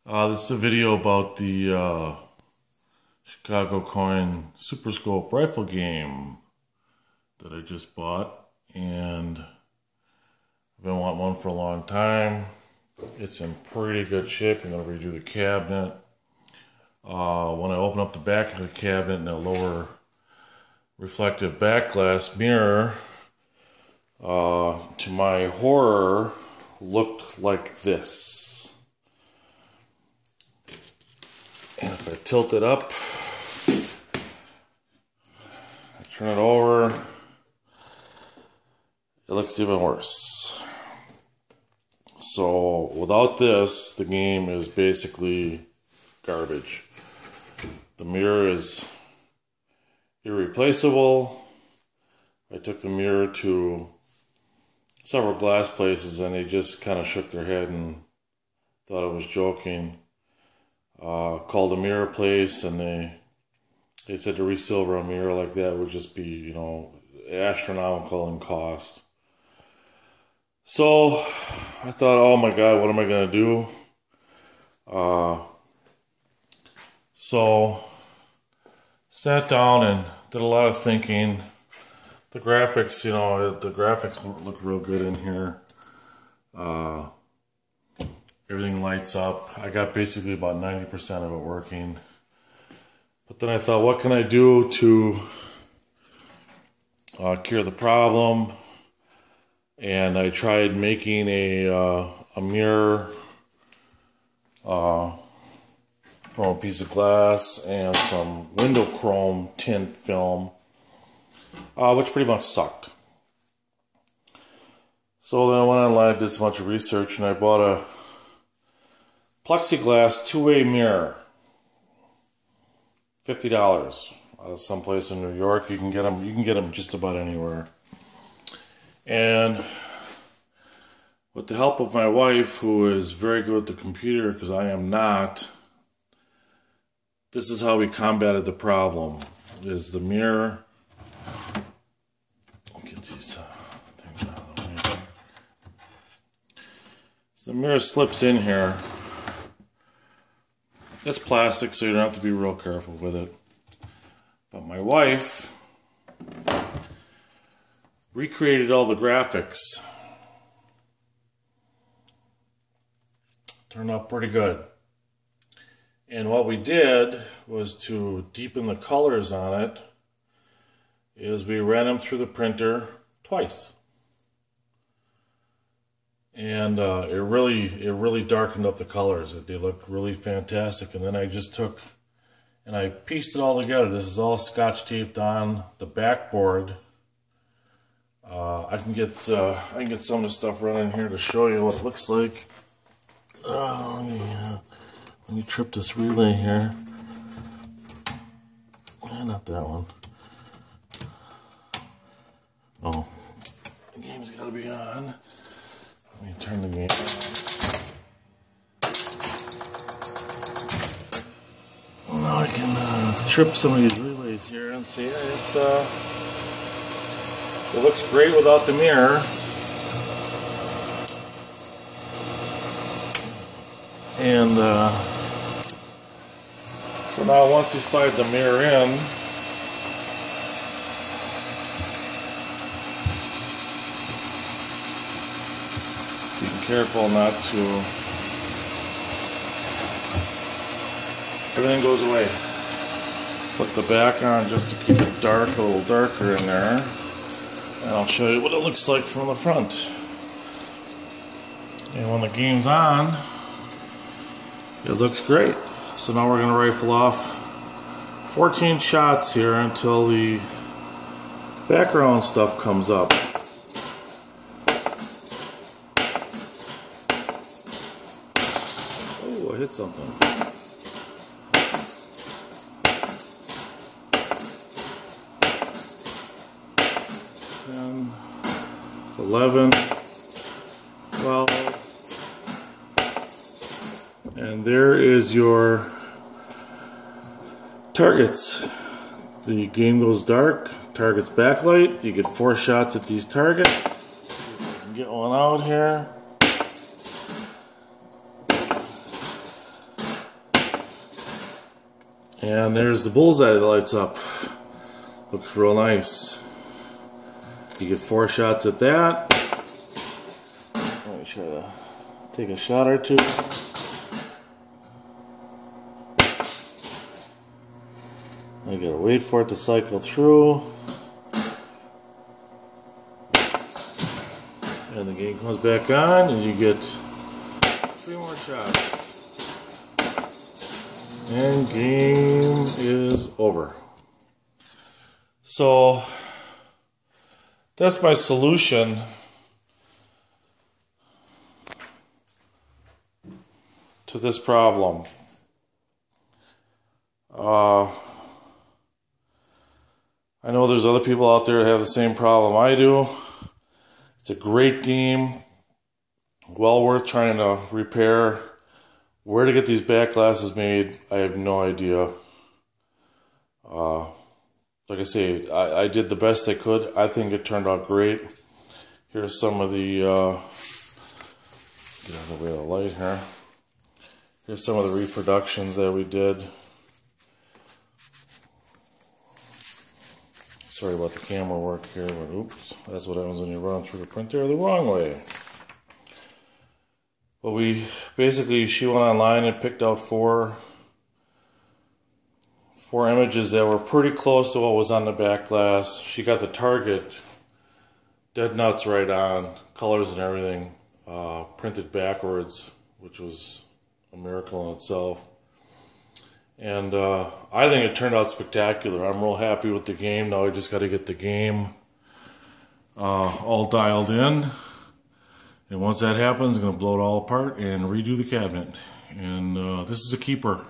This is a video about the Chicago Coin Super Scope rifle game that I just bought, and I've been wanting one for a long time. It's in pretty good shape. I'm going to redo the cabinet. When I open up the back of the cabinet and the lower reflective back glass mirror, to my horror, looked like this. And if I tilt it up, I turn it over, it looks even worse. So without this, the game is basically garbage. The mirror is irreplaceable. I took the mirror to several glass places and they just kind of shook their head and thought I was joking. Called a mirror place and they said to resilver a mirror like that would just be, astronomical in cost. So I thought, oh my God, what am I going to do? So sat down and did a lot of thinking. The graphics, the graphics look real good in here. Everything lights up. I got basically about 90% of it working. But then I thought, what can I do to cure the problem? And I tried making a mirror from a piece of glass and some window chrome tint film, which pretty much sucked. So then I went online, did a bunch of research, and I bought a plexiglass two-way mirror, $50. Someplace in New York, you can get them. You can get them just about anywhere. And with the help of my wife, who is very good with the computer, because I am not, this is how we combated the problem. Is the mirror? I'll get these things out of the way. So the mirror slips in here. It's plastic, so you don't have to be real careful with it. But my wife recreated all the graphics. Turned out pretty good. And what we did was to deepen the colors on it, is we ran them through the printer twice. And it really darkened up the colors. They look really fantastic. And then I just took and I pieced it all together. This is all scotch taped on the backboard. I can get some of the stuff running here to show you what it looks like. Let me trip this relay here. Not that one. Oh, the game's got to be on. Let me turn the game on. Now I can trip some of these relays here and see it looks great without the mirror. And so now once you slide the mirror in, careful not to, everything goes away. Put the back on just to keep it dark, a little darker in there, and I'll show you what it looks like from the front. And when the game's on, it looks great. So now we're going to rifle off 14 shots here until the background stuff comes up. Hit something. 10, 11, 12, and there is your targets. The game goes dark, target's backlight, you get 4 shots at these targets. See if I can get one out here. And there's the bullseye that lights up. Looks real nice. You get 4 shots at that. Let me try to take a shot or two. I gotta wait for it to cycle through. And the game comes back on and you get 3 more shots. And game is over. So that's my solution to this problem. I know there's other people out there that have the same problem I do. It's a great game, well worth trying to repair. Where to get these back glasses made, I have no idea. Like I say, I did the best I could. I think it turned out great. Here's some of the, get out of the way of the light here. Here's some of the reproductions that we did. Sorry about the camera work here, but oops, that's what happens when you run through the printer the wrong way. But she went online and picked out four images that were pretty close to what was on the back glass. She got the target dead nuts right on, colors and everything, printed backwards, which was a miracle in itself. And I think it turned out spectacular. I'm real happy with the game. Now I just got to get the game all dialed in. And once that happens, I'm going to blow it all apart and redo the cabinet. And this is a keeper.